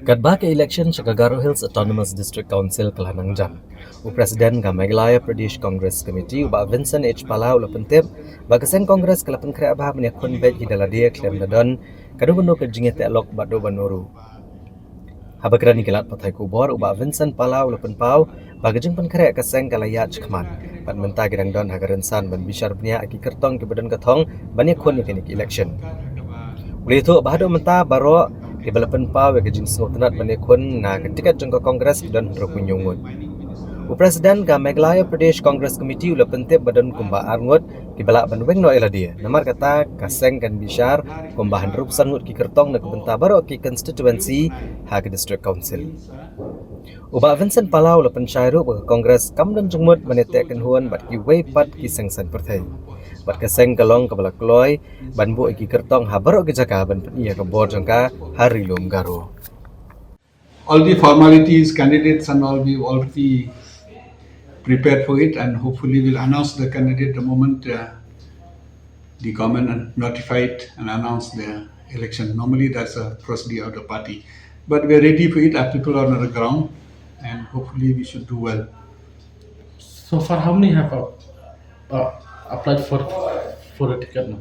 Ghadc Election Shakagaro Hills Autonomous District Council Kelanang Jam. Presiden Gameglaya Pradesh Congress Committee uba Vincent H. Palau lepentip bagasen Congress kelapen kre abah menyakun bet hidaladia klaim dadon kadu bendo kejinget telok bado banoru. Habagrani gelat patai kubor uba Vincent Palau lepen pau bagajeng pen kre kaseng kalayat chkman. Pat menta gedang don hagarensan ban Bishar bnia aki Kyrtong ke badan Ghadc banyakun mekanik election. Boleh tu bahado menta baro di balapan pau ke jing sultanat Iakhun na ketika jengko kongres dan rukun Ngut. Presiden Gameglaya Pradesh Congress Committee ula pentip badan kumba Ngut di balak banweng no eladia. Namar kata kaseng kan Bishar kumbahan rupusan Ngut ki Kyrtong na kubenta baro ki constituency ha ke district council. Uba Vincent Palau ula pensyairu ke kongres kam dan jengmut menetekkan huan bat ki weipat ki sengsan pertai. Bat kaseng kalong ke balak loy ban bu ki Kyrtong ha baro ke jaka ban penia ke bor jangka hari lum garo. All the formalities, candidates and all, we've already prepared for it, and hopefully we'll announce the candidate the moment the government notified and announced the election. Normally that's a procedure of the party. But we're ready for it. Our people are on the ground, and hopefully we should do well. So far, how many have applied for a ticket now?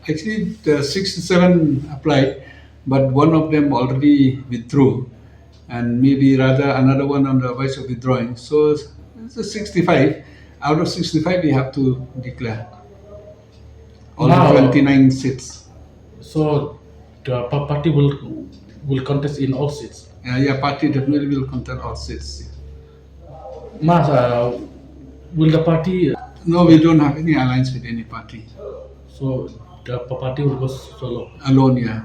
Actually, the 67 applied, but one of them already withdrew, and maybe rather another one on the verge of withdrawing. So it's a 65. Out of 65, we have to declare. All Wow. 29 seats. So the party will contest in all seats. Yeah, party definitely will contest all seats. Mas, will the party? No, we don't have any alliance with any party. So the party will go solo. Alone, yeah.